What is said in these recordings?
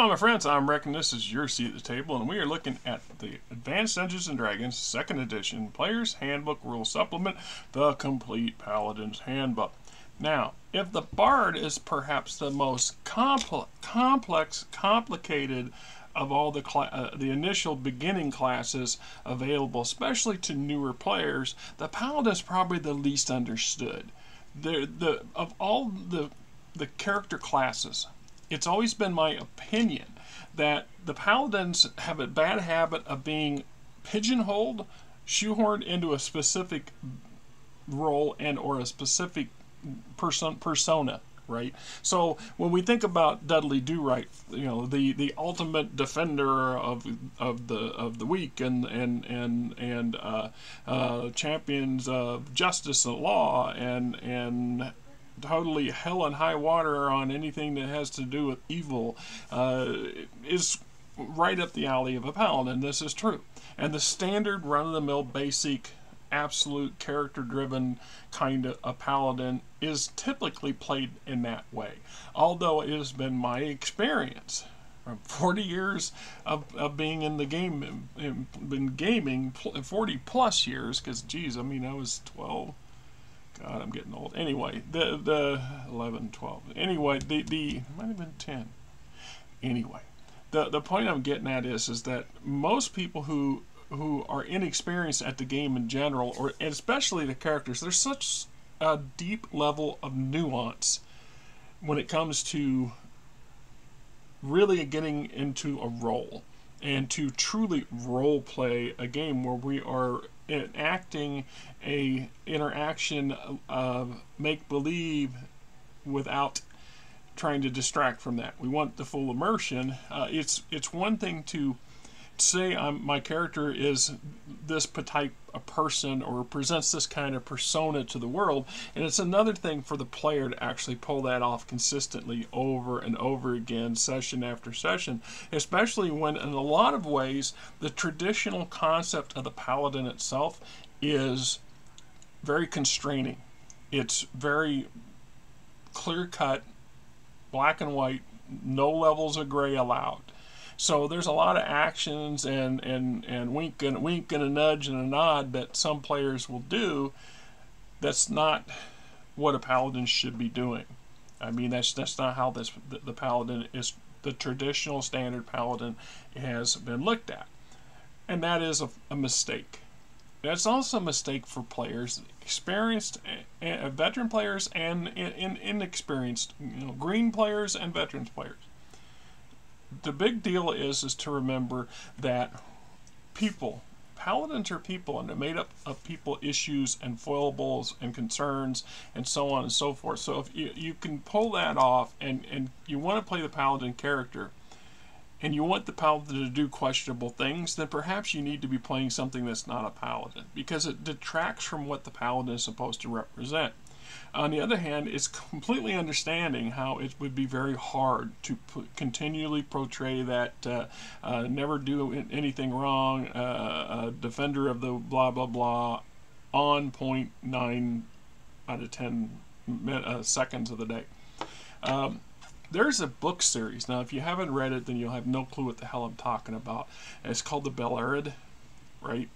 on, my friends? I'm Rick, and this is your seat at the table, and we are looking at the Advanced Dungeons & Dragons 2nd Edition Player's Handbook Rule Supplement, the Complete Paladin's Handbook. Now, if the Bard is perhaps the most complicated of all the initial beginning classes available, especially to newer players, the Paladin is probably the least understood. Of all the character classes, it's always been my opinion that the Paladins have a bad habit of being pigeonholed, shoehorned into a specific role and or a specific persona, right? So when we think about Dudley Do-Right, you know, the ultimate defender of the weak and champions of justice and law and totally hell and high water on anything that has to do with evil, is right up the alley of a paladin. This is true. And the standard run-of-the-mill basic absolute character-driven kind of a paladin is typically played in that way. Although it has been my experience from 40 years of being in the game, been gaming 40 plus years, because geez, I mean, I was 12. God, I'm getting old. Anyway, the 11, 12. Anyway, the might have been 10. Anyway, the point I'm getting at is that most people who are inexperienced at the game in general, or especially the characters, there's such a deep level of nuance when it comes to really getting into a role and to truly role play a game where we are enacting a interaction of make-believe without trying to distract from that. We want the full immersion. It's one thing to say my character is this type of person or presents this kind of persona to the world, and it's another thing for the player to actually pull that off consistently over and over again, session after session, especially when in a lot of ways the traditional concept of the paladin itself is very constraining. It's very clear-cut, black and white, no levels of gray allowed. So there's a lot of actions and wink and a nudge and a nod that some players will do. That's not what a paladin should be doing. I mean, that's not how the paladin is. The traditional standard paladin has been looked at, and that is a mistake. That's also a mistake for players, experienced veteran players and inexperienced, green players and veterans players. The big deal is to remember that paladins are people, and they're made up of people issues and foibles and concerns and so on and so forth. So if you can pull that off and you want to play the paladin character and you want the paladin to do questionable things, then perhaps you need to be playing something that's not a paladin, because it detracts from what the paladin is supposed to represent. On the other hand, it's completely understanding how it would be very hard to continually portray that never do anything wrong, defender of the blah blah blah, on 0.9 out of 10 seconds of the day. There's a book series. Now, if you haven't read it, then you'll have no clue what the hell I'm talking about. And it's called the Paladin, right?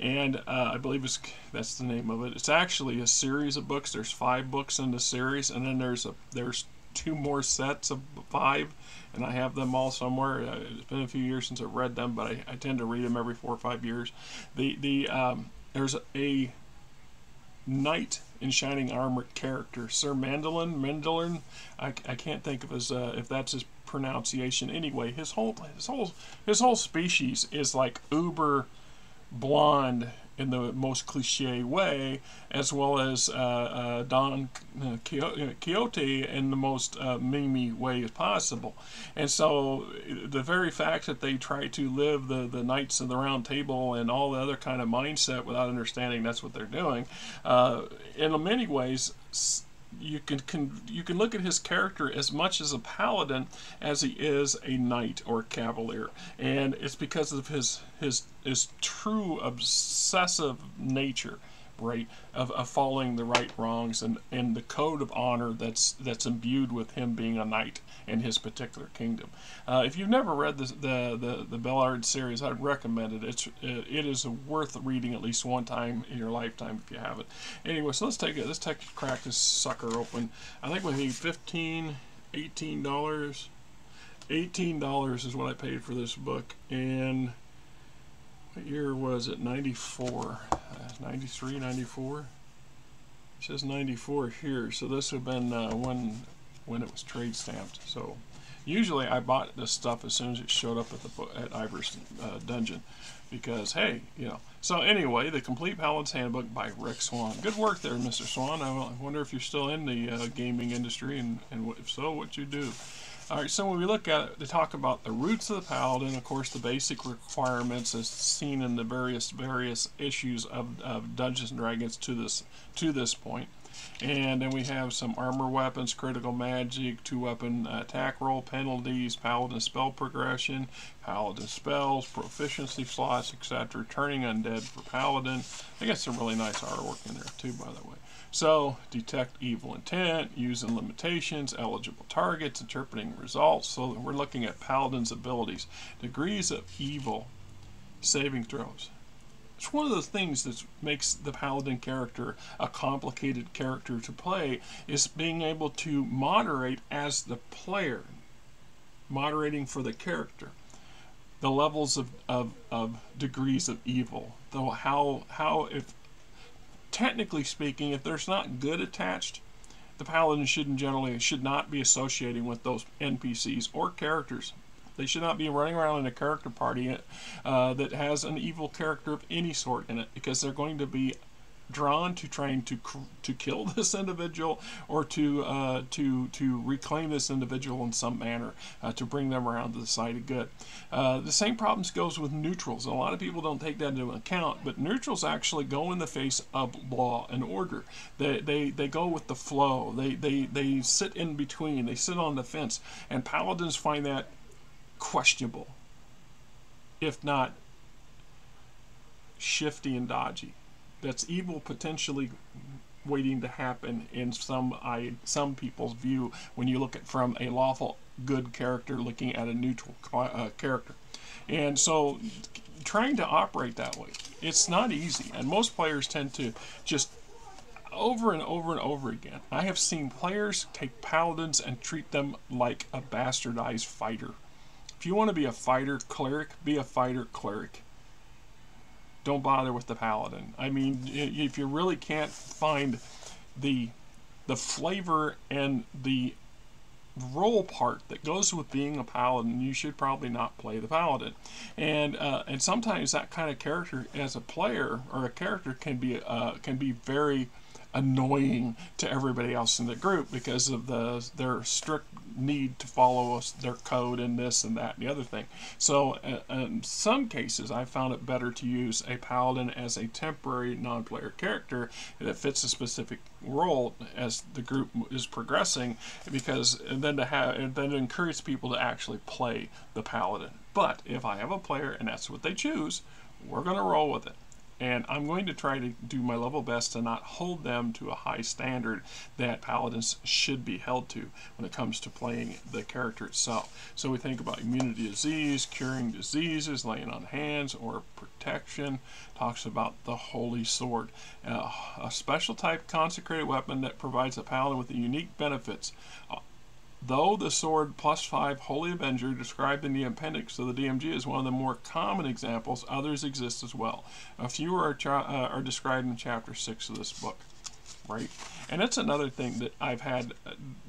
And I believe that's the name of it. It's actually a series of books. There's 5 books in the series, and then there's 2 more sets of 5, and I have them all somewhere. It's been a few years since I've read them, but I tend to read them every 4 or 5 years. There's a knight in shining armor character, Sir Mandolin. I can't think of if that's his pronunciation. Anyway, his whole species is like uber blonde in the most cliche way, as well as Don Quixote in the most memey way as possible. And so the very fact that they try to live the Knights of the Round Table and all the other kind of mindset without understanding that's what they're doing, in many ways you can look at his character as much as a paladin as he is a knight or cavalier, and it's because of his true obsessive nature right, of following the right wrongs and the code of honor that's imbued with him being a knight in his particular kingdom. If you've never read the Ballard series, I'd recommend it. It is worth reading at least one time in your lifetime if you haven't. Anyway, so let's take a crack this sucker open. I think we paid $18. $18 is what I paid for this book, and what year was it? 94, 93, 94. It says 94 here, so this would have been when it was trade stamped. So usually I bought this stuff as soon as it showed up at Ivor's dungeon, because hey, you know. So anyway, the Complete Paladin's Handbook by Rick Swan. Good work there, Mr. Swan. I wonder if you're still in the gaming industry, and if so, what you do. Alright, so when we look at it, they talk about the roots of the Paladin, of course the basic requirements as seen in the various issues of Dungeons & Dragons to this point. And then we have some armor weapons, critical magic, 2-weapon attack roll penalties, Paladin spell progression, Paladin spells, proficiency slots, etc. Turning undead for Paladin. I got some really nice artwork in there too, by the way. So, detect evil intent, using limitations, eligible targets, interpreting results. So we're looking at Paladin's abilities. Degrees of evil, saving throws. It's one of the things that makes the Paladin character a complicated character to play, is being able to moderate as the player, moderating for the character, the levels of degrees of evil. Though how if technically speaking, if there's not good attached, the Paladin should not be associating with those NPCs or characters. They should not be running around in a character party that has an evil character of any sort in it, because they're going to be drawn to trying to kill this individual, or to reclaim this individual in some manner, to bring them around to the side of good. The same problems goes with neutrals. A lot of people don't take that into account, but neutrals actually go in the face of law and order. They go with the flow. They sit in between. They sit on the fence, and Paladins find that questionable, if not shifty and dodgy. That's evil potentially waiting to happen in some people's view when you look at from a lawful good character looking at a neutral character. And so trying to operate that way, it's not easy, and most players tend to just over and over and over again. I have seen players take Paladins and treat them like a bastardized fighter. If you want to be a fighter cleric, be a fighter cleric. Don't bother with the Paladin. I mean, if you really can't find the flavor and the role part that goes with being a Paladin, you should probably not play the Paladin. And sometimes that kind of character as a player or a character can be very annoying to everybody else in the group because of their strict need to follow their code and this and that and the other thing. So in some cases I found it better to use a Paladin as a temporary non-player character that fits a specific role as the group is progressing, because then to encourage people to actually play the Paladin. But if I have a player and that's what they choose, we're going to roll with it. And I'm going to try to do my level best to not hold them to a high standard that Paladins should be held to when it comes to playing the character itself. So we think about immunity to disease, curing diseases, laying on hands, or protection. Talks about the Holy Sword, a special type consecrated weapon that provides a Paladin with the unique benefits. Though the sword +5 Holy Avenger described in the appendix of the DMG is one of the more common examples, others exist as well. A few are described in chapter 6 of this book. Right? And that's another thing that I've had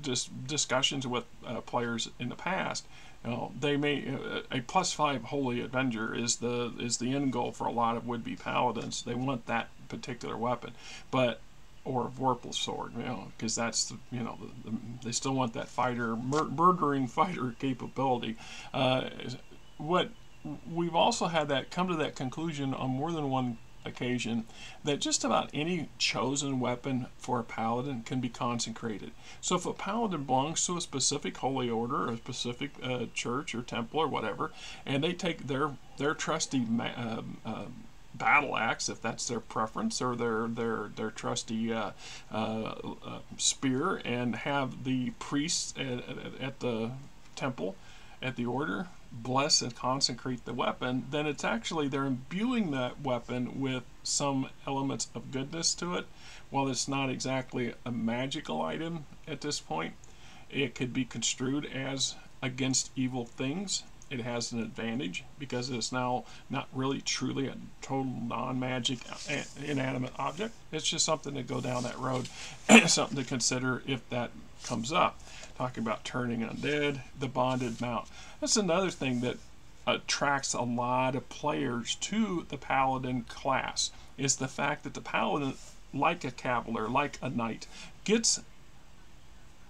just discussions with players in the past. You know, they may a +5 Holy Avenger is the end goal for a lot of would-be Paladins. They want that particular weapon, but or a Vorpal sword, you know, because that's they still want that fighter murdering fighter capability. What we've also had that come to that conclusion on more than one occasion, that just about any chosen weapon for a Paladin can be consecrated. So if a Paladin belongs to a specific holy order or a specific church or temple or whatever, and they take their trusty battle axe if that's their preference, or their trusty spear, and have the priests at the temple, at the order, bless and consecrate the weapon, then it's actually they're imbuing that weapon with some elements of goodness to it. While it's not exactly a magical item at this point, it could be construed as against evil things. It has an advantage because it's now not really truly a total non-magic inanimate object. It's just something to go down that road, something to consider if that comes up. Talking about turning undead, the bonded mount. That's another thing that attracts a lot of players to the Paladin class, is the fact that the Paladin, like a cavalier, like a knight, gets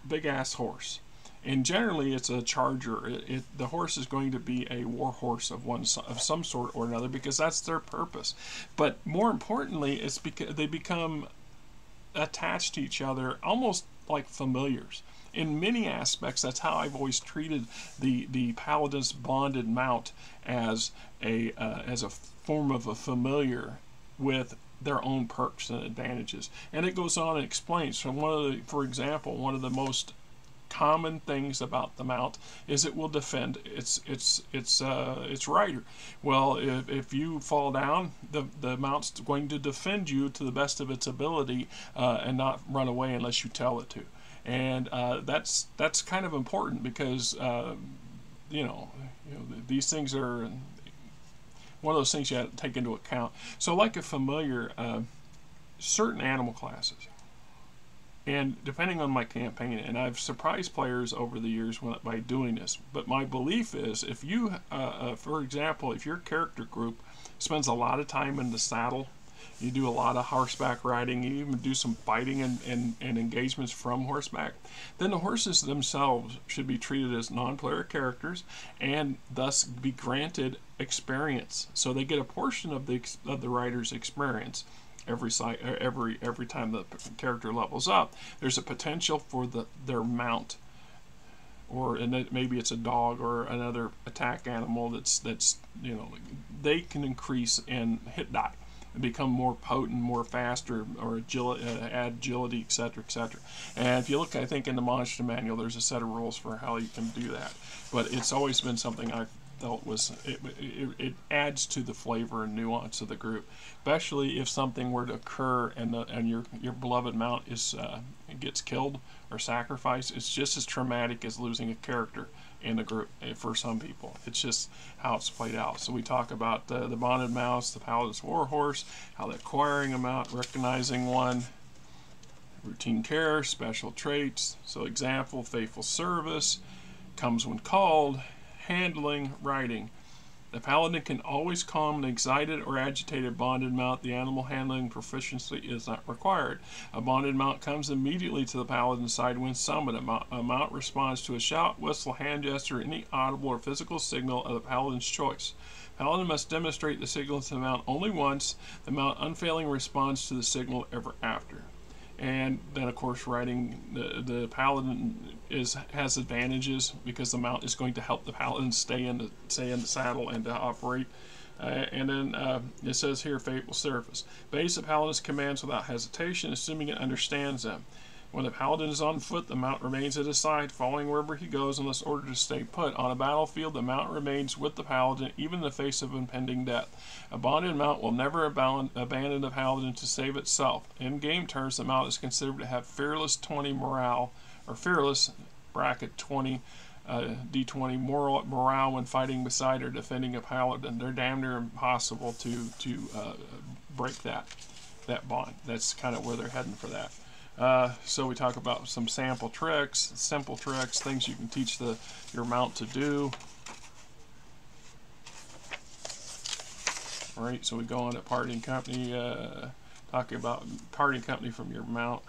big ass horse. And generally it's a charger. The horse is going to be a war horse of some sort or another, because that's their purpose. But more importantly, it's because they become attached to each other almost like familiars. In many aspects, that's how I've always treated the Paladin's bonded mount, as a form of a familiar with their own perks and advantages. And it goes on and explains. So for example, one of the most common things about the mount is it will defend its rider. Well, if you fall down, the mount's going to defend you to the best of its ability, and not run away unless you tell it to. And that's kind of important, because these things are one of those things you have to take into account. So like a familiar, certain animal classes, and depending on my campaign, and I've surprised players over the years by doing this, but my belief is, if you, for example, if your character group spends a lot of time in the saddle, you do a lot of horseback riding, you even do some fighting and engagements from horseback, then the horses themselves should be treated as non-player characters, and thus be granted experience. So they get a portion of the rider's experience every time the character levels up. There's a potential for their mount, and maybe it's a dog or another attack animal that's they can increase in hit die and become more potent, more faster, or add agility, etc., etc. And if you look, I think in the monster manual, there's a set of rules for how you can do that. But it's always been something I've felt was it adds to the flavor and nuance of the group, especially if something were to occur and your beloved mount gets killed or sacrificed. It's just as traumatic as losing a character in the group for some people. It's just how it's played out. So we talk about the bonded mouse, the Paladin's warhorse, how they're acquiring a mount, recognizing one, routine care, special traits. So example, faithful service, comes when called, handling, riding. The Paladin can always calm an excited or agitated bonded mount. The animal handling proficiency is not required. A bonded mount comes immediately to the Paladin's side when summoned. A mount responds to a shout, whistle, hand gesture, any audible or physical signal of the Paladin's choice. Paladin must demonstrate the signal to the mount only once. The mount unfailing responds to the signal ever after. And then, of course, riding the Paladin has advantages, because the mount is going to help the Paladin stay in the saddle and to operate. And then it says here, faithful service. Obeys the Paladin's commands without hesitation, assuming it understands them. When the Paladin is on foot, the mount remains at his side, following wherever he goes unless ordered to stay put. On a battlefield, the mount remains with the Paladin, even in the face of impending death. A bonded mount will never abandon the Paladin to save itself. In game terms, the mount is considered to have fearless 20 morale, or fearless bracket 20 D20 morale when fighting beside or defending a Paladin. They're damn near impossible to break that bond. That's kind of where they're heading for that. So we talk about some simple tricks, things you can teach your mount to do. All right, so we go on to parting company, talking about parting company from your mount.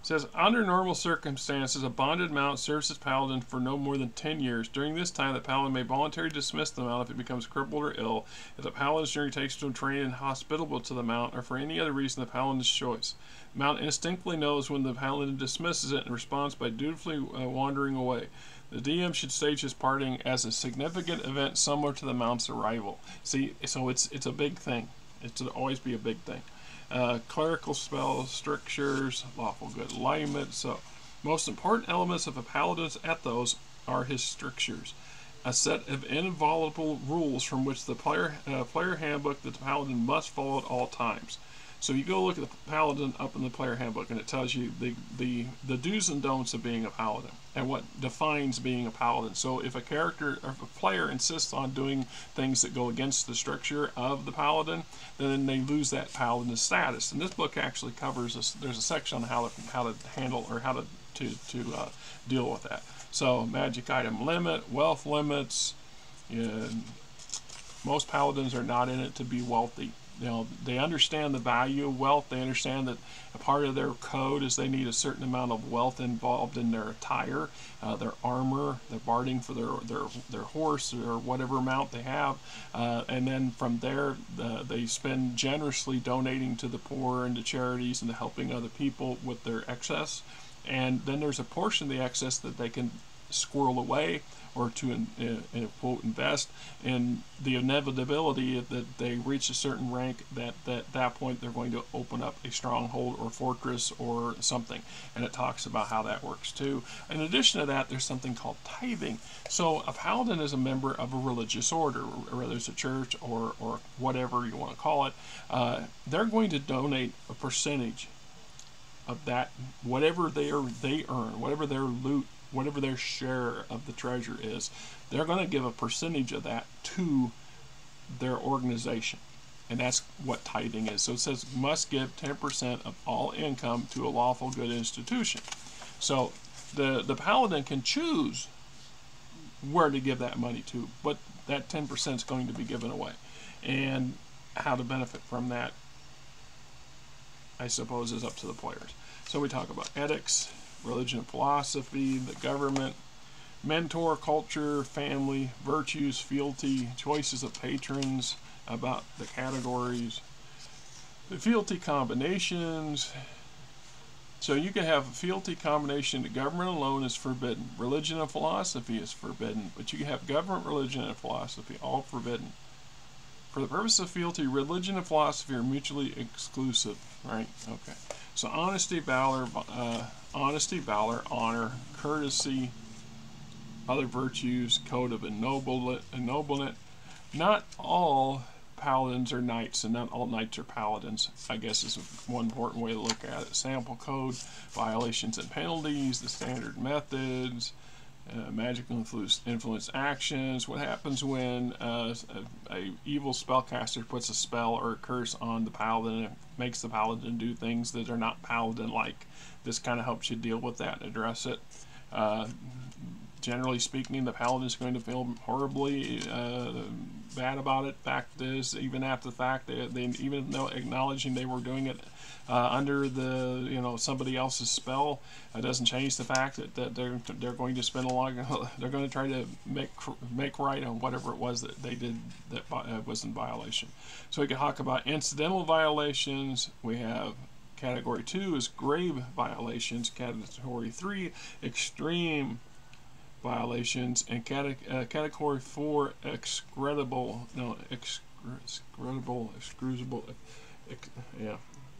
It says, under normal circumstances, a bonded mount serves as paladin for no more than 10 years. During this time, the paladin may voluntarily dismiss the mount if it becomes crippled or ill, if the paladin's journey takes him to train and hospitable to the mount, or for any other reason the paladin's choice. The mount instinctively knows when the paladin dismisses it and responds by dutifully wandering away. The DM should stage his parting as a significant event similar to the mount's arrival. See, so it's a big thing. It's always be a big thing. Clerical spells, strictures, lawful good alignment. So, most important elements of a paladin's ethos are his strictures, a set of inviolable rules from which the player handbook that the paladin must follow at all times. So you go look at the paladin up in the player handbook, and it tells you the do's and don'ts of being a paladin and what defines being a paladin. So if a character or if a player insists on doing things that go against the structure of the paladin, then they lose that paladin status. And this book actually covers this. There's a section on how to handle or how to deal with that. So magic item limit, wealth limits. Most paladins are not in it to be wealthy. You know, they understand the value of wealth. They understand that a part of their code is they need a certain amount of wealth involved in their attire, their armor, their barding for their horse or whatever amount they have, and then from there they spend generously donating to the poor and to charities and to helping other people with their excess. And then there's a portion of the excess that they can squirrel away or to quote invest in the inevitability that they reach a certain rank that at that point they're going to open up a stronghold or fortress or something, and it talks about how that works too. In addition to that, there's something called tithing. So a paladin is a member of a religious order, whether it's a church or whatever you want to call it. They're going to donate a percentage of that, whatever they earn, whatever their loot, whatever their share of the treasure is, they're going to give a percentage of that to their organization. And that's what tithing is. So it says must give 10% of all income to a lawful good institution. So the paladin can choose where to give that money to, but that 10% is going to be given away. And how to benefit from that, I suppose, is up to the players. So we talk about ethics, religion and philosophy, the government, mentor, culture, family, virtues, fealty, choices of patrons, about the categories, the fealty combinations. So you can have a fealty combination. The government alone is forbidden. Religion and philosophy is forbidden, but you can have government, religion, and philosophy all forbidden. For the purpose of fealty, religion and philosophy are mutually exclusive, right? Okay. So honesty, valor, honor, courtesy, other virtues, code of ennoblement. Not all paladins are knights, and not all knights are paladins, I guess is one important way to look at it. Sample code, violations and penalties, the standard methods, magical influence actions. What happens when a evil spellcaster puts a spell or a curse on the paladin and makes the paladin do things that are not paladin-like? This kind of helps you deal with that and address it. Generally speaking, the paladin is going to feel horribly bad about it. Fact is, even after the fact, they even though acknowledging they were doing it under the somebody else's spell, it doesn't change the fact that they're going to spend a lot. They're going to try to make right on whatever it was that they did that was in violation. So we can talk about incidental violations. We have category 2 is grave violations. Category 3 extreme violations, and category 4 excusable,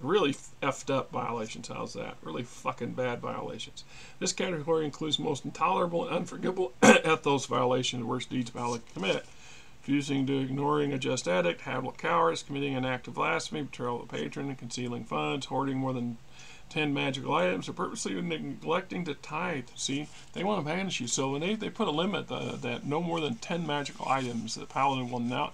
really effed up violations. How's that? Really fucking bad violations. This category includes most intolerable and unforgivable ethos violations, worst deeds paladin commit: refusing to ignoring a just edict, habitual cowardice, committing an act of blasphemy, betrayal of the patron, and concealing funds, hoarding more than 10 magical items, or purposely neglecting to tithe. See, they want to banish you. So when they put a limit that no more than 10 magical items, the paladin will not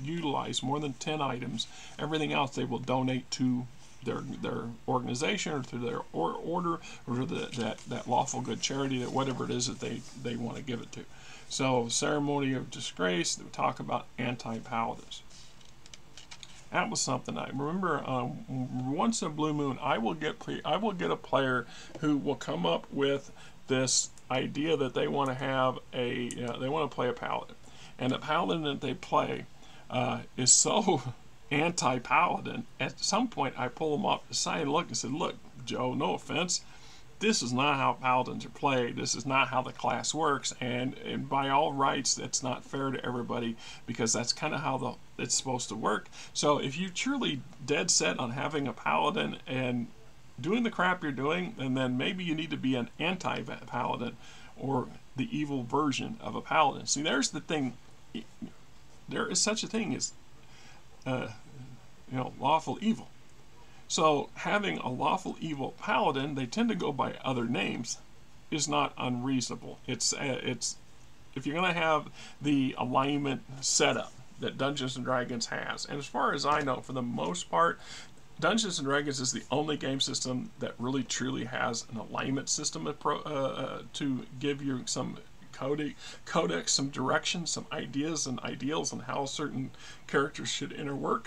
utilize more than 10 items. Everything else they will donate to their organization or to their order or to that lawful good charity, that whatever it is that they want to give it to. So ceremony of disgrace, we talk about anti-paladins. That was something I remember. Once in a blue moon, I will get a player who will come up with this idea that they want to have they want to play a paladin, and the paladin that they play is so anti-paladin. At some point, I pull them up to the side and look and said, "Look, Joe, no offense, this is not how paladins are played. This is not how the class works, and by all rights, that's not fair to everybody, because that's kind of how it's supposed to work. So if you truly dead set on having a paladin and doing the crap you're doing, and then maybe you need to be an anti-paladin or the evil version of a paladin." See, there's the thing. There is such a thing as lawful evil. So having a lawful evil paladin, they tend to go by other names, is not unreasonable. It's if you're going to have the alignment setup that Dungeons and Dragons has, and as far as I know, for the most part, Dungeons and Dragons is the only game system that really truly has an alignment system to give you some codex, some direction, some ideas and ideals on how certain characters should interwork,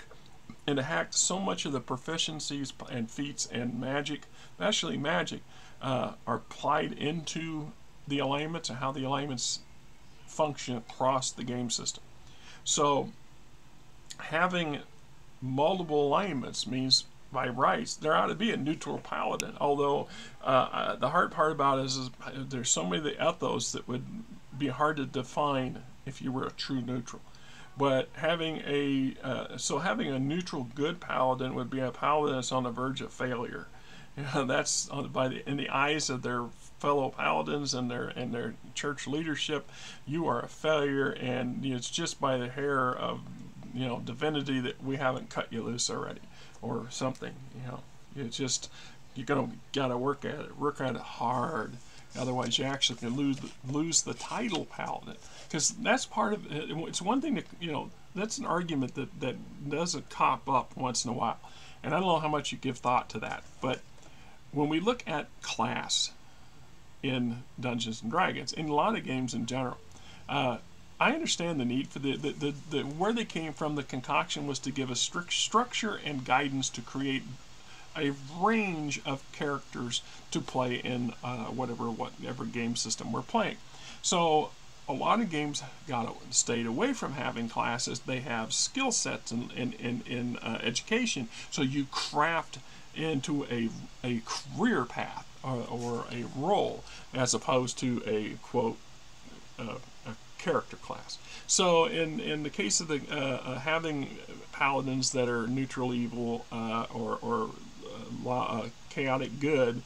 and to hack so much of the proficiencies and feats and magic, especially magic, are applied into the alignments and how the alignments function across the game system. So having multiple alignments means, by rights, there ought to be a neutral paladin. Although the hard part about it is there's so many of the ethos that would be hard to define if you were a true neutral. But having having a neutral good paladin would be a paladin that's on the verge of failure. That's in the eyes of their fellow paladins and their church leadership, you are a failure, and it's just by the hair of divinity that we haven't cut you loose already, or something. It's just gotta work at it hard. Otherwise, you actually can lose the title paladin, because that's part of it. It's one thing to that's an argument that doesn't cop up once in a while, and I don't know how much you give thought to that. But when we look at class in Dungeons and Dragons, in a lot of games in general, I understand the need for the where they came from. The concoction was to give a strict structure and guidance to create a range of characters to play in whatever game system we're playing. So a lot of games stayed away from having classes. They have skill sets in education. So you craft into a career path or a role, as opposed to a quote a character class. So in the case of the having paladins that are neutral evil or chaotic good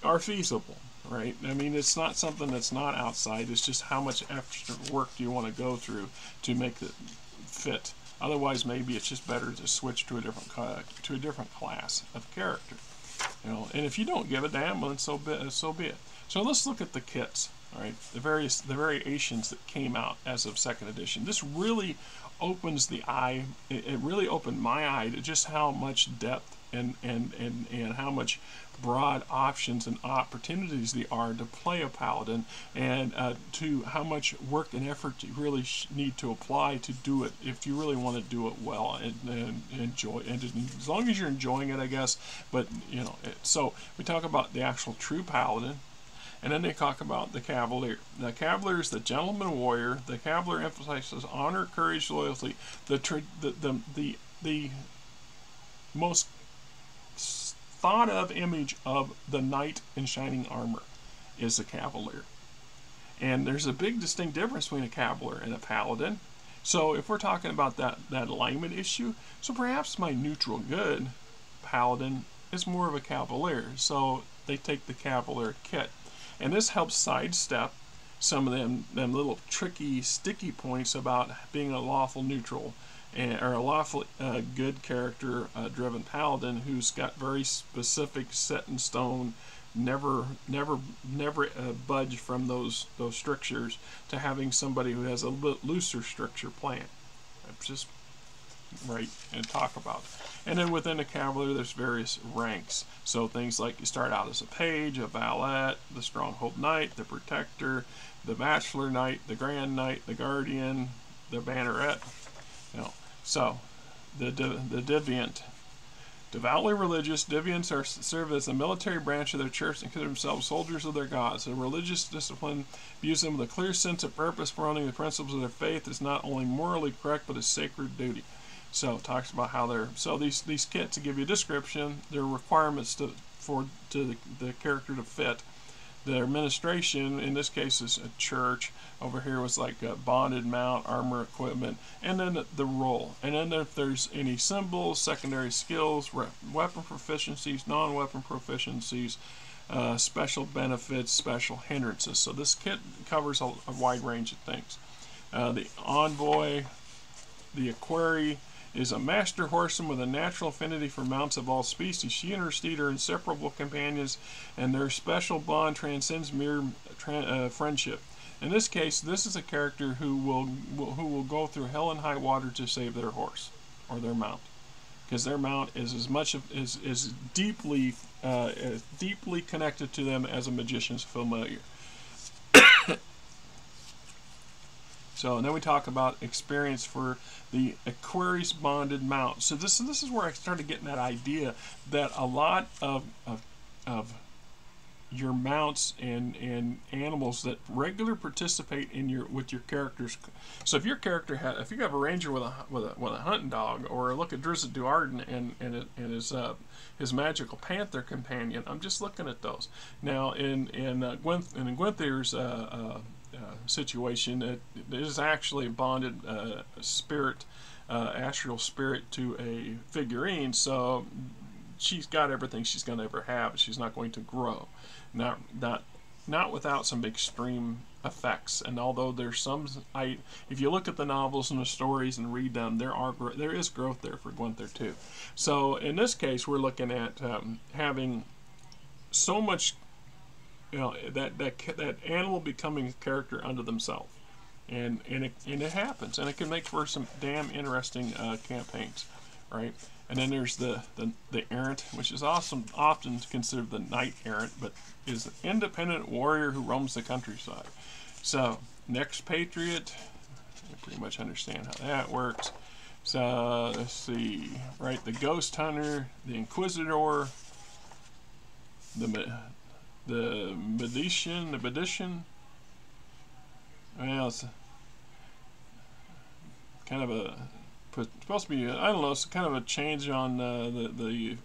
are feasible, right? I mean, it's not something that's not outside. It's just how much extra work do you want to go through to make it fit. Otherwise, maybe it's just better to switch to a different class of character. And if you don't give a damn, then so be it. So let's look at the kits. All right, the variations that came out as of second edition. This really opens the eye. It really opened my eye to just how much depth and how much broad options and opportunities there are to play a paladin, and to how much work and effort you really need to apply to do it if you really want to do it well and enjoy it. And as long as you're enjoying it, I guess. But so we talk about the actual true paladin. And then they talk about the Cavalier. The Cavalier is the gentleman warrior. The Cavalier emphasizes honor, courage, loyalty. The most thought of image of the knight in shining armor is the Cavalier. And there's a big distinct difference between a Cavalier and a Paladin. So if we're talking about that alignment issue, so perhaps my neutral good Paladin is more of a Cavalier. So they take the Cavalier kit. And this helps sidestep some of them little tricky, sticky points about being a lawful neutral or a lawful good character driven paladin who's got very specific, set in stone, never budge from those strictures, to having somebody who has a looser stricture plan. Just right and talk about it. And then within the Cavalier, there's various ranks. So things like you start out as a page, a valet, the stronghold knight, the protector, the bachelor knight, the grand knight, the guardian, the banneret. So the deviant. Devoutly religious, deviants serve as the military branch of their church and consider themselves soldiers of their gods. The religious discipline views them with a clear sense of purpose, promoting the principles of their faith is not only morally correct but a sacred duty. So it talks about how they're these kits, to give you a description, their requirements to the character to fit. The administration, in this case, is a church. Over here was like a bonded mount, armor equipment, and then the role. And then if there's any symbols, secondary skills, weapon proficiencies, non-weapon proficiencies, special benefits, special hindrances. So this kit covers a wide range of things. The envoy, the equerry, is a master horseman with a natural affinity for mounts of all species. She and her steed are inseparable companions, and their special bond transcends mere friendship. In this case, this is a character who will go through hell and high water to save their horse or their mount, because their mount is as deeply connected to them as a magician's familiar. So, and then we talk about experience for the equerry's bonded mount. So this is where I started getting that idea that a lot of your mounts and animals that regularly participate in with your characters. So if your character if you have a ranger with a hunting dog, or look at Drizzt Do'Urden and his magical panther companion, I'm just looking at those now in Gwynther's situation. It is actually a bonded spirit, astral spirit, to a figurine. So she's got everything she's going to ever have. She's not going to grow, not without some extreme effects. And although there's some, if you look at the novels and the stories and read them, there is growth there for Gwynther too. So in this case, we're looking at having so much, that animal becoming a character unto themselves, and it happens, and it can make for some damn interesting campaigns, right? And then there's the errant, which is often considered the knight errant, but is an independent warrior who roams the countryside. So next patriot, you pretty much understand how that works. So let's see, right? The ghost hunter, the inquisitor, the medician. Well, it's kind of supposed to be, I don't know, it's kind of a change on the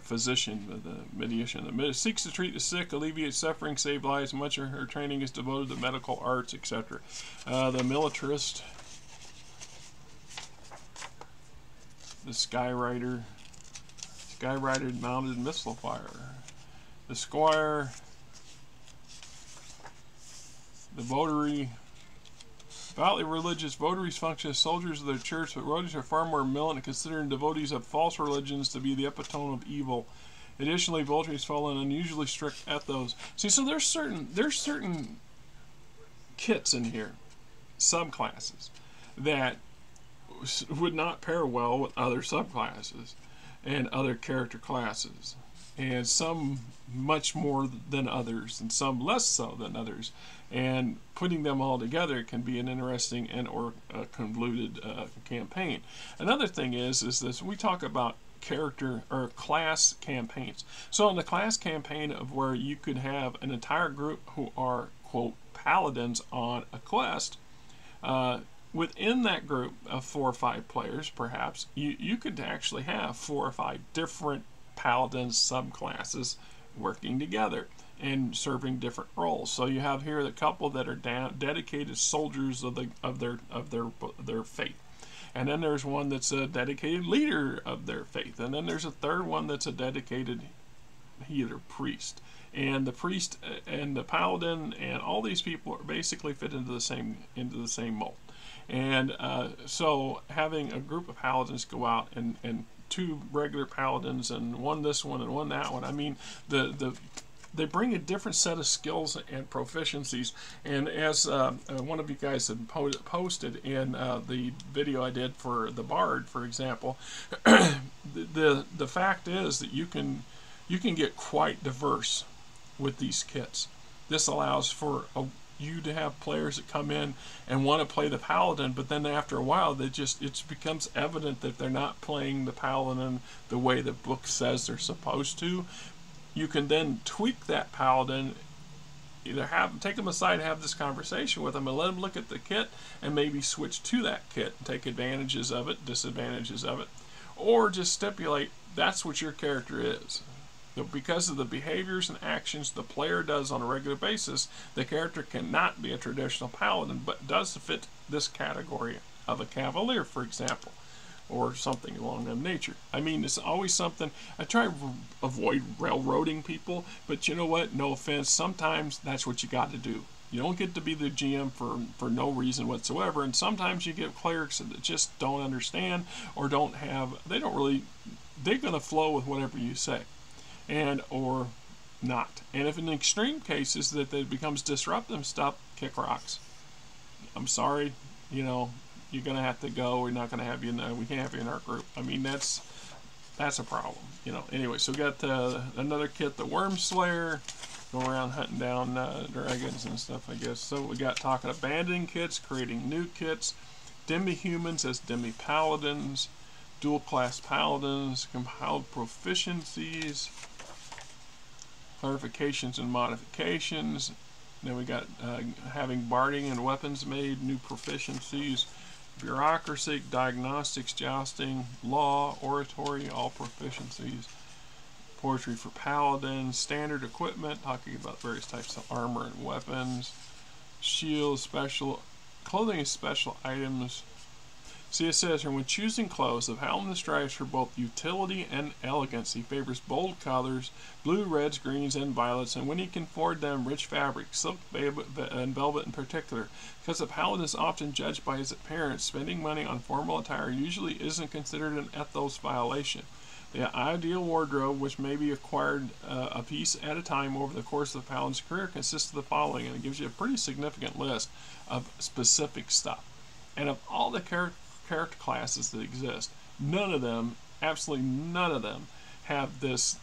physician, the medician. The seeks to treat the sick, alleviate suffering, save lives. Much of her training is devoted to medical arts, etc. The militarist, the skyrider mounted missile fire. The squire, the votary, devoutly religious. Votaries function as soldiers of their church, but votaries are far more militant, considering devotees of false religions to be the epitome of evil. Additionally, votaries follow an unusually strict ethos. See, so there's certain kits in here, subclasses, that would not pair well with other subclasses and other character classes, and some much more than others, and some less so than others. And putting them all together can be an interesting or convoluted campaign. Another thing is this: we talk about character or class campaigns. So in the class campaign of where you could have an entire group who are, quote, paladins on a quest, within that group of 4 or 5 players, perhaps, you could actually have 4 or 5 different paladin subclasses working together and serving different roles. So you have here the couple that are dedicated soldiers of their faith, and then there's one that's a dedicated leader of their faith, and then there's a third one that's a dedicated healer priest. And the priest and the paladin and all these people are basically fit into the same mold. And so having a group of paladins go out and 2 regular paladins and one this one and one that one, I mean, they bring a different set of skills and proficiencies. And as one of you guys had posted in the video I did for the Bard, for example, the fact is that you can get quite diverse with these kits. This allows for you to have players that come in and want to play the Paladin, but then after a while it becomes evident that they're not playing the Paladin the way the book says they're supposed to. You can then tweak that Paladin, either take them aside and have this conversation with them and let them look at the kit and maybe switch to that kit and take advantages of it, disadvantages of it, or just stipulate that's what your character is. Because of the behaviors and actions the player does on a regular basis, the character cannot be a traditional Paladin, but does fit this category of a Cavalier, for example, or something along that nature. I mean, it's always something. I try to avoid railroading people, but you know what? No offense. Sometimes that's what you got to do. You don't get to be the GM for no reason whatsoever, and sometimes you get clerics that just don't understand or they're going to flow with whatever you say. And or not. And if in extreme cases that it becomes disruptive stuff, kick rocks. I'm sorry, you're gonna have to go. We're not gonna have you. We can't have you in our group. I mean, that's a problem. Anyway, so we got another kit, the Worm Slayer, go around hunting down dragons and stuff, I guess. So we got talking abandoning kits, creating new kits, demi-humans as demi-paladins, dual class paladins, compiled proficiencies, clarifications and modifications. Then we got having barding and weapons made, new proficiencies, bureaucracy, diagnostics, jousting, law, oratory, all proficiencies, poetry for paladins, standard equipment, talking about various types of armor and weapons, shields, special clothing and special items. See, it says here, when choosing clothes, the Paladin strives for both utility and elegance. He favors bold colors, blue, reds, greens, and violets, and when he can afford them, rich fabrics, silk, and velvet in particular. Because the Paladin is often judged by his appearance, spending money on formal attire usually isn't considered an ethos violation. The ideal wardrobe, which may be acquired a piece at a time over the course of the Paladin's career, consists of the following, and it gives you a pretty significant list of specific stuff. And of all the character classes that exist, none of them, absolutely none of them, have this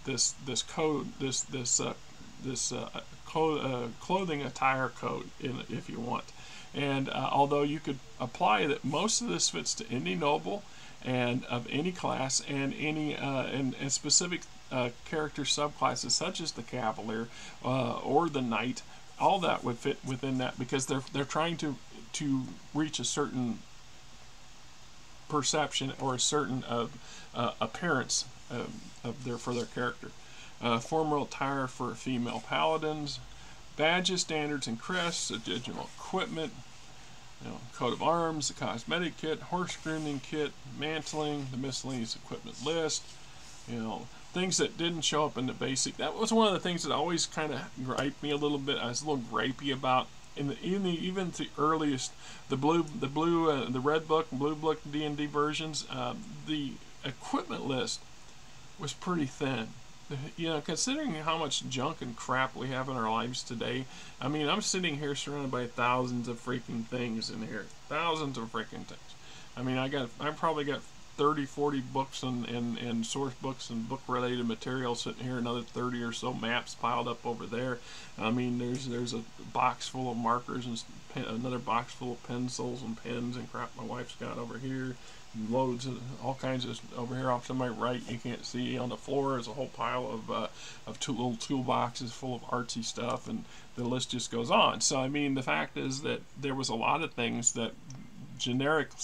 clothing attire code in it, if you want. And although you could apply that, most of this fits to any noble and of any class, and any and specific character subclasses such as the Cavalier or the Knight. All that would fit within that, because they're trying to reach a certain perception or a certain appearance for their character. Formal attire for female paladins, badges, standards, and crests, additional equipment, coat of arms, the cosmetic kit, horse grooming kit, mantling, the miscellaneous equipment list, things that didn't show up in the basic. That was one of the things that always kind of griped me a little bit. I was a little gripey about. Even the earliest, the red book and blue book D&D versions, the equipment list was pretty thin. Considering how much junk and crap we have in our lives today, I mean, I'm sitting here surrounded by thousands of freaking things in here, thousands of freaking things. I mean, I probably got 30, 40 books and source books and book-related material sitting here, another 30 or so maps piled up over there. I mean, there's a box full of markers and another box full of pencils and pens and crap my wife's got over here. Loads of all kinds of over here off to my right. You can't see on the floor is a whole pile of little toolboxes full of artsy stuff, and the list just goes on. So I mean, the fact is that there was a lot of things that generically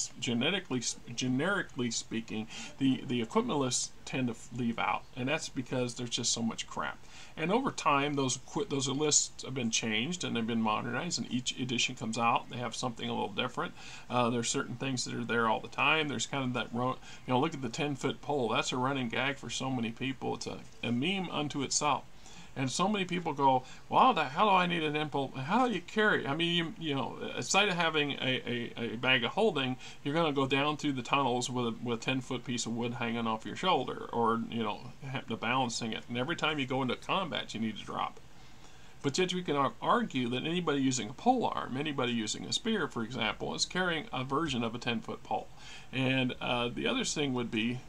speaking, the equipment lists tend to leave out, and that's because there's just so much crap. And over time, those lists have been changed and they've been modernized, and each edition comes out, they have something a little different. There's certain things that are there all the time. There's kind of that, look at the 10-foot pole. That's a running gag for so many people. It's a meme unto itself. And so many people go, well, how do I need an impulse? How do you carry? I mean, instead of having a bag of holding, you're going to go down through the tunnels with a 10-foot piece of wood hanging off your shoulder, or, have to balancing it. And every time you go into combat, you need to drop it. But yet we can argue that anybody using a pole arm, anybody using a spear, for example, is carrying a version of a 10-foot pole. And the other thing would be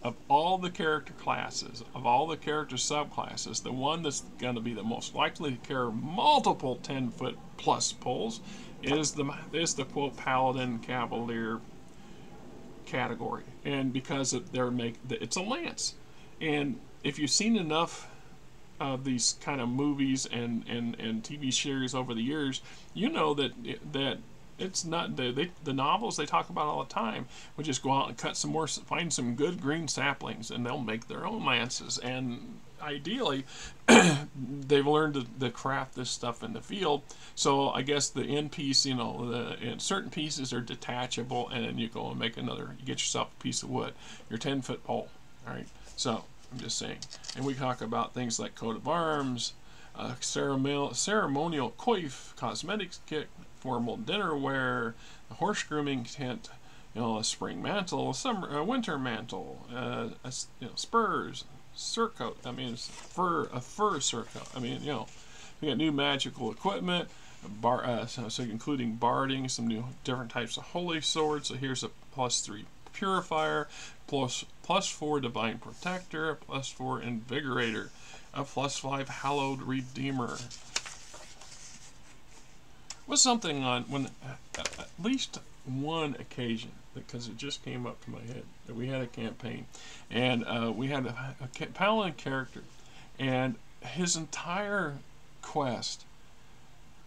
of all the character classes, of all the character subclasses, the one that's going to be the most likely to carry multiple 10-foot plus pulls is the quote Paladin Cavalier category, and because it's a lance, and if you've seen enough of these kind of movies and TV series over the years, you know that it's not the novels they talk about all the time. We just go out and cut some more, find some good green saplings, and they'll make their own lances. And ideally, they've learned to craft this stuff in the field. So I guess the end piece, certain pieces are detachable, and then you go and make another. You get yourself a piece of wood, your 10-foot pole. All right. So I'm just saying, and we talk about things like coat of arms, ceremonial coif, cosmetics kit, formal dinnerware, a horse grooming tent, a spring mantle, a winter mantle, spurs, surcoat. I mean, a fur surcoat. I mean, we got new magical equipment, so including barding, some new different types of holy swords. So here's a +3 purifier, +4 divine protector, a +4 invigorator, a +5 hallowed redeemer. Was something on when at least one occasion, because it just came up to my head, that we had a campaign, and we had a Paladin character, and his entire quest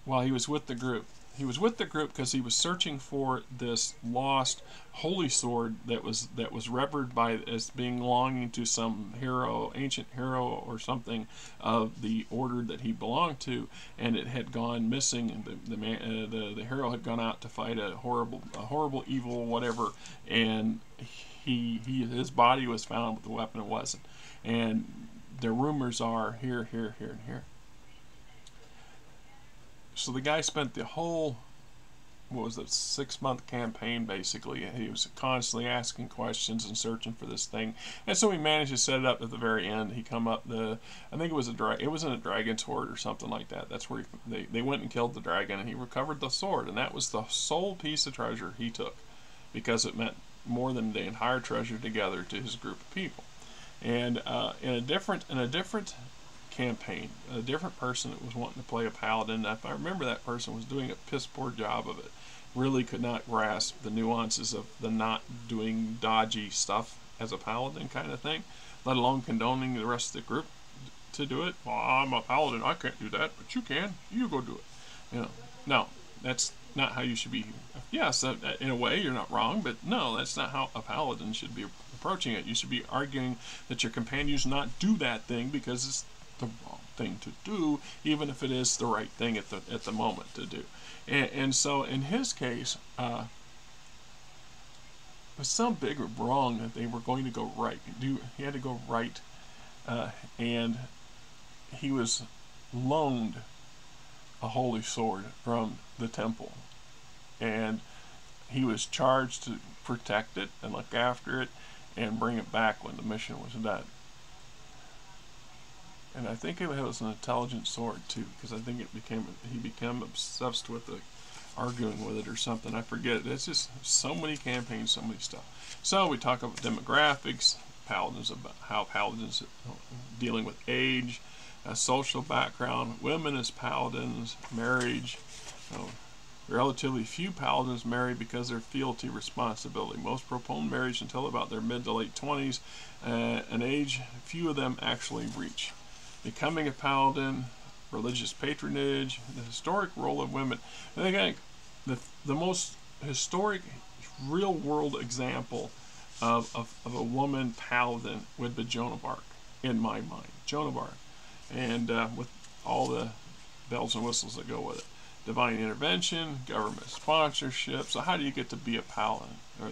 while he was with the group. He was with the group because he was searching for this lost holy sword that was revered as being belonging to some hero, ancient hero or something of the order that he belonged to, and it had gone missing. The hero had gone out to fight a horrible evil whatever, and his body was found, but the weapon wasn't. And the rumors are here, and here. So the guy spent the whole, 6-month campaign basically. He was constantly asking questions and searching for this thing, and so he managed to set it up at the very end. He come up I think it was in a dragon's hoard or something like that. That's where they went and killed the dragon, and he recovered the sword, and that was the sole piece of treasure he took, because it meant more than the entire treasure together to his group of people. And in a different campaign, a different person that was wanting to play a paladin. If I remember, that person was doing a piss poor job of it. Really could not grasp the nuances of the not doing dodgy stuff as a paladin kind of thing, let alone condoning the rest of the group to do it. Well, I'm a paladin, I can't do that, but you can. You go do it. No, that's not how you should be. Yes, in a way you're not wrong, but no, that's not how a paladin should be approaching it. You should be arguing that your companions not do that thing because it's the wrong thing to do, even if it is the right thing at the moment to do. And so in his case, it was some big wrong that they were going to go right. He had to go right, and he was loaned a holy sword from the temple, and he was charged to protect it and look after it and bring it back when the mission was done. And I think it was an intelligent sword too, because I think he became obsessed with arguing with it or something. I forget it. It's just so many campaigns, so many stuff. So we talk about demographics, paladins, about how paladins dealing with age, social background, women as paladins, marriage. Relatively few paladins marry because of their fealty responsibility. Most postpone marriage until about their mid to late 20s, an age few of them actually reach. Becoming a paladin, religious patronage, the historic role of women. And again, the most historic, real-world example of a woman paladin would be Joan of Arc, in my mind. Joan of Arc. And with all the bells and whistles that go with it. Divine intervention, government sponsorship. So how do you get to be a paladin? Or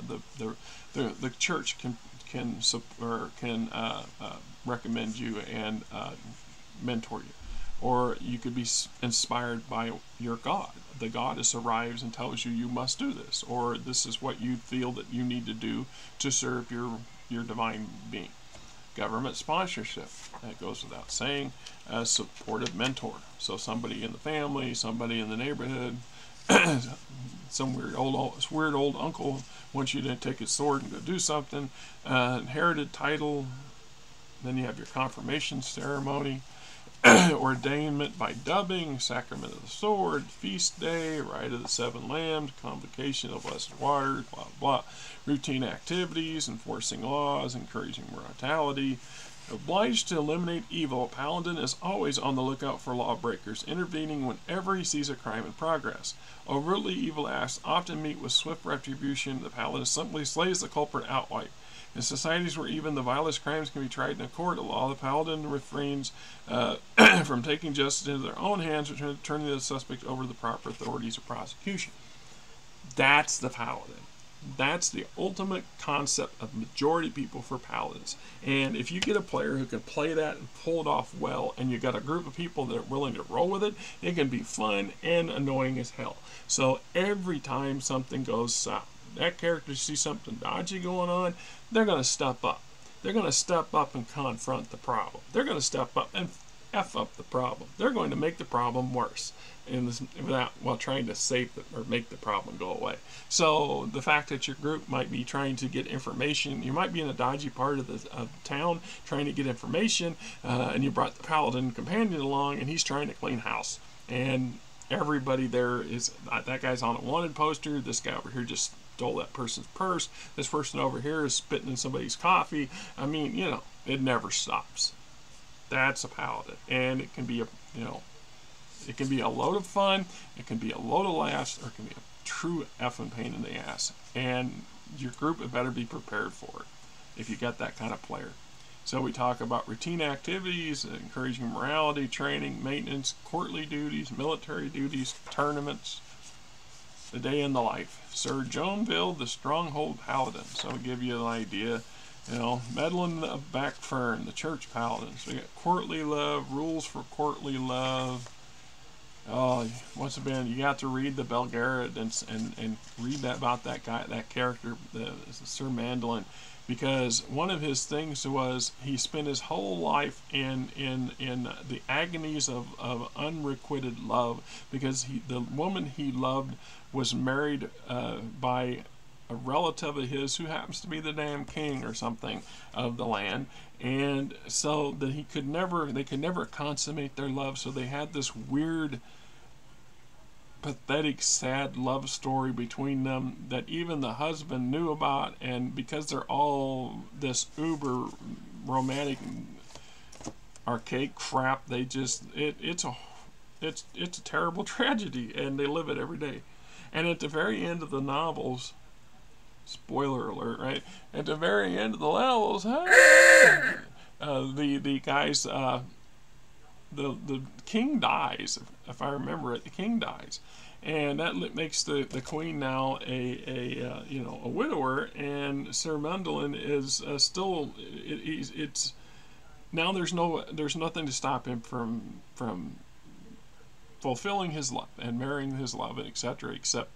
the church can recommend you and mentor you, or you could be inspired by your god. The goddess arrives and tells you must do this, or this is what you feel that you need to do to serve your divine being. Government sponsorship, that goes without saying. A supportive mentor, so somebody in the family, somebody in the neighborhood, Some weird old uncle wants you to take his sword and go do something. Inherited title. Then you have your confirmation ceremony. Ordainment by dubbing, sacrament of the sword, feast day, rite of the seven lambs, convocation of blessed waters, blah blah, routine activities, enforcing laws, encouraging mortality. Obliged to eliminate evil, Paladin is always on the lookout for lawbreakers, intervening whenever he sees a crime in progress. Overtly evil acts often meet with swift retribution. The Paladin simply slays the culprit outright. In societies where even the vilest crimes can be tried in a court of law, the Paladin refrains from taking justice into their own hands or turning the suspect over to the proper authorities of prosecution. That's the Paladin. That's the ultimate concept of majority people for Paladins. And if you get a player who can play that and pull it off well, and you got a group of people that are willing to roll with it, it can be fun and annoying as hell. So every time something goes south, that character sees something dodgy going on, they're going to step up. They're going to step up and confront the problem. They're going to step up and F up the problem. They're going to make the problem worse while trying to save it or make the problem go away. So the fact that your group might be trying to get information, you might be in a dodgy part of the town trying to get information, and you brought the Paladin companion along, and he's trying to clean house. And everybody there is, that guy's on a wanted poster, this guy over here just stole that person's purse, this person over here is spitting in somebody's coffee. I mean, you know, it never stops. That's a Paladin, and it can be it can be a load of fun, it can be a load of laughs, or it can be a true effing pain in the ass. And your group had better be prepared for it if you got that kind of player. So we talk about routine activities, encouraging morality, training, maintenance, courtly duties, military duties, tournaments, the day in the life. Sir Joanville, the Stronghold Paladin. So I'll give you an idea. You know, Medlin of Backfern, the Church Paladins. We got courtly love, rules for courtly love. Oh, once again, you got to read the Belgariad and read that about that guy, that character, Sir Mandolin, because one of his things was he spent his whole life in the agonies of unrequited love, because the woman he loved was married by a relative of his who happens to be the damn king or something of the land, and so that they could never consummate their love. So they had this weird, pathetic, sad love story between them that even the husband knew about, and because they're all this uber romantic archaic crap, they just it's a terrible tragedy, and they live it every day. And at the very end of the novels, spoiler alert, right? At the very end of the levels, the guys, the king dies. If I remember it, the king dies, and that makes the queen now a widower, and Sir Mandolin is still it's now there's nothing to stop him from fulfilling his love and marrying his love, and etc., except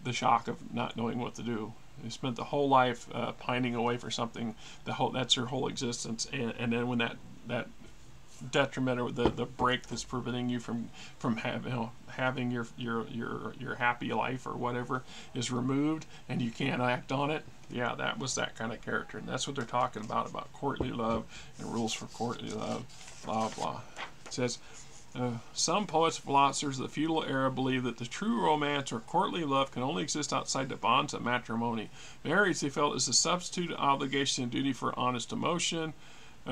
the shock of not knowing what to do. He spent the whole life pining away for something. That's your whole existence, and then when that detriment or the break that's preventing you from having your happy life or whatever is removed, and you can't act on it. Yeah, that was that kind of character, and that's what they're talking about courtly love and rules for courtly love, blah blah. It says, some poets and philosophers of the feudal era believe that the true romance or courtly love can only exist outside the bonds of matrimony. Marriage, they felt, is a substitute obligation and duty for honest emotion.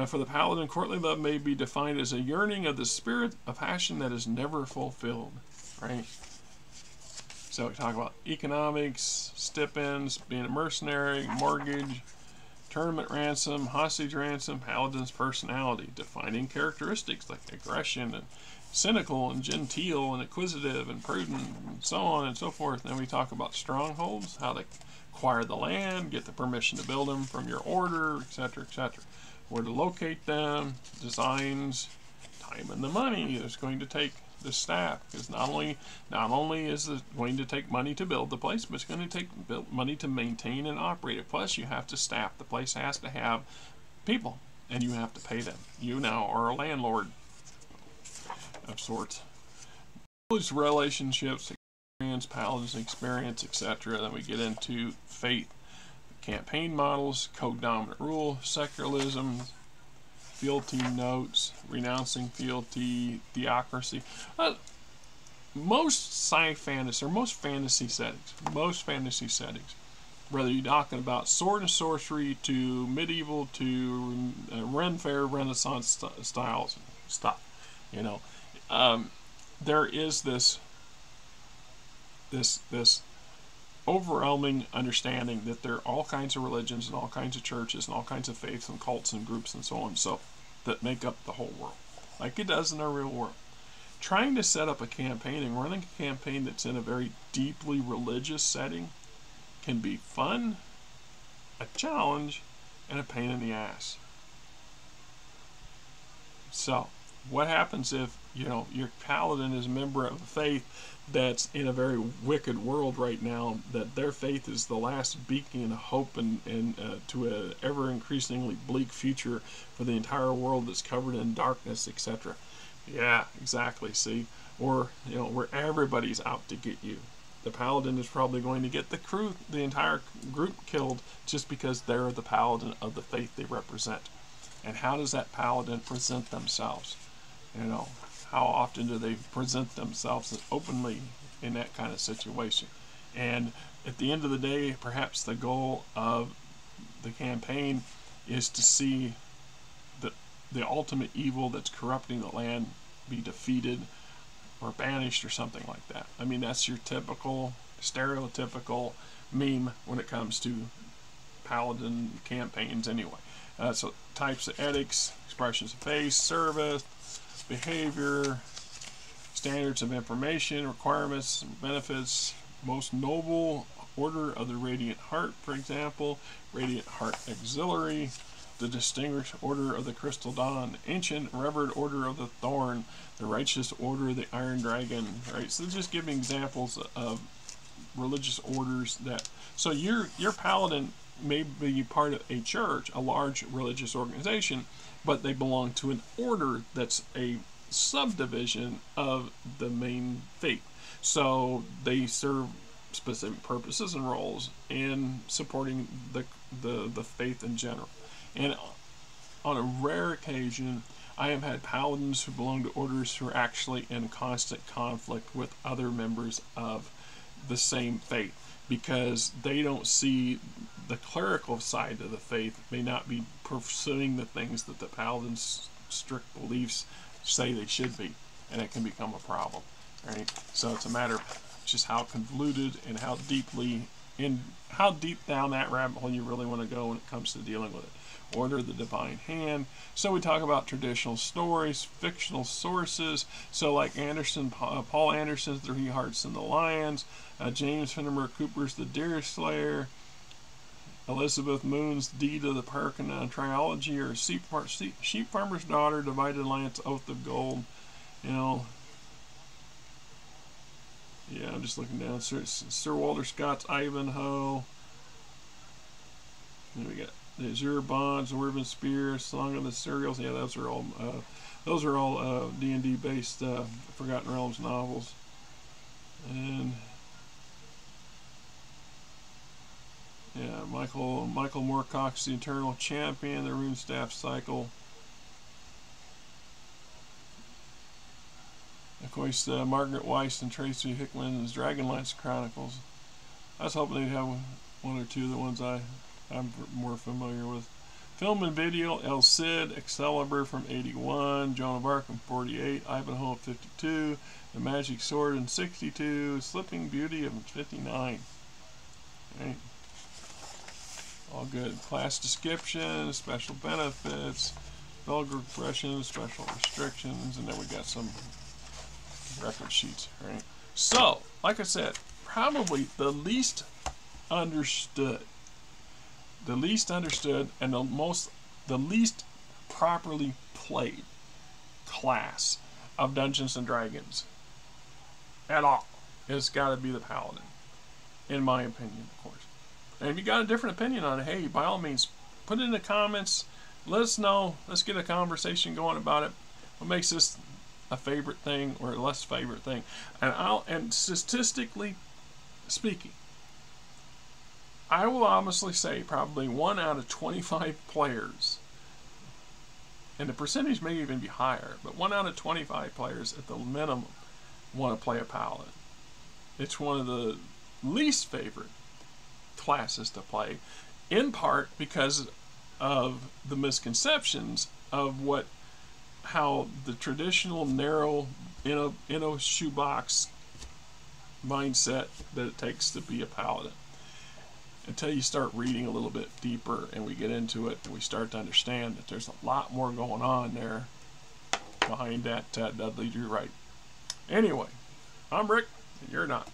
For the Paladin, courtly love may be defined as a yearning of the spirit, a passion that is never fulfilled. Right? So we talk about economics, stipends, being a mercenary, mortgage, tournament ransom, hostage ransom, Paladin's personality, defining characteristics like aggression and cynical and genteel and inquisitive and prudent and so on and so forth. And then we talk about strongholds, how to acquire the land, get the permission to build them from your order, etc., etc. Where to locate them, designs, time and the money it's going to take the staff, because not only is it going to take money to build the place, but it's going to take money to maintain and operate it. Plus, you have to staff. The place has to have people, and you have to pay them. You now are a landlord of sorts. Those relationships Paladin's experience, etc. Then we get into faith, campaign models, co-dominant rule, secularism, fealty notes, renouncing fealty, theocracy. Most sci-fantasy, or most fantasy settings, whether you're talking about sword and sorcery to medieval to Ren Fair Renaissance styles stuff, there is this overwhelming understanding that there are all kinds of religions and all kinds of churches and all kinds of faiths and cults and groups and so on and so that make up the whole world, like it does in our real world. Trying to set up a campaign and running a campaign that's in a very deeply religious setting can be fun, a challenge, and a pain in the ass. So, what happens if, your paladin is a member of a faith that's in a very wicked world right now, that their faith is the last beacon of hope and to an ever increasingly bleak future for the entire world that's covered in darkness, etc. Yeah, exactly, see? Or, where everybody's out to get you. The paladin is probably going to get the entire group killed just because they're the paladin of the faith they represent. And how does that paladin present themselves? How often do they present themselves openly in that kind of situation? And at the end of the day, perhaps the goal of the campaign is to see the ultimate evil that's corrupting the land be defeated or banished or something like that. I mean, that's your typical, stereotypical meme when it comes to paladin campaigns anyway. So types of ethics, expressions of faith, service, behavior, standards of information, requirements, benefits, most noble order of the Radiant Heart, for example, Radiant Heart Auxiliary, the Distinguished Order of the Crystal Dawn, Ancient Revered Order of the Thorn, the Righteous Order of the Iron Dragon, right? So just giving examples of religious orders that, so your paladin may be part of a church, a large religious organization, but they belong to an order that's a subdivision of the main faith. So they serve specific purposes and roles in supporting the faith in general. And on a rare occasion, I have had paladins who belong to orders who are actually in constant conflict with other members of the same faith, because they don't see the clerical side of the faith, may not be pursuing the things that the paladin's strict beliefs say they should be, and it can become a problem, right? So it's a matter of just how convoluted and how deep down that rabbit hole you really want to go when it comes to dealing with it. Order of the Divine Hand. So we talk about traditional stories, fictional sources. So like Paul Anderson's Three Hearts and the Lions, James Fenimore Cooper's The Deer Slayer, Elizabeth Moon's Deed of the Paracon Trilogy, or Sheep Farmer's Daughter, Divided Lance, Oath of Gold. Yeah, I'm just looking down. Sir Walter Scott's Ivanhoe. Then we got the Azure Bonds, Orban Spear, Song of the Serials. Yeah, those are all D&D based Forgotten Realms novels. And yeah, Michael Moorcock's The Eternal Champion, the Runestaff Cycle. Of course, Margaret Weiss and Tracy Hickman's Dragonlance Chronicles. I was hoping they'd have one or two of the ones I'm more familiar with. Film and video, El Cid, Excalibur from 81, Joan of Arc in 48, Ivanhoe 52, The Magic Sword in 62, Slipping Beauty in 59. Right. All good. Class description, special benefits, vulgar expressions, special restrictions, and then we got some record sheets, right? So, like I said, probably the least understood and the least properly played class of Dungeons and Dragons at all has got to be the Paladin, in my opinion, of course. And if you got a different opinion on it, hey, by all means, put it in the comments. Let us know. Let's get a conversation going about it. What makes this a favorite thing or a less favorite thing. And statistically speaking, I will honestly say probably 1 out of 25 players, and the percentage may even be higher, but 1 out of 25 players at the minimum want to play a Paladin. It's one of the least favorite classes to play, in part because of the misconceptions of how the traditional narrow in a shoebox mindset that it takes to be a Paladin. Until you start reading a little bit deeper and we get into it and we start to understand that there's a lot more going on there behind that Dudley Drew Wright. Anyway, I'm Rick and you're not.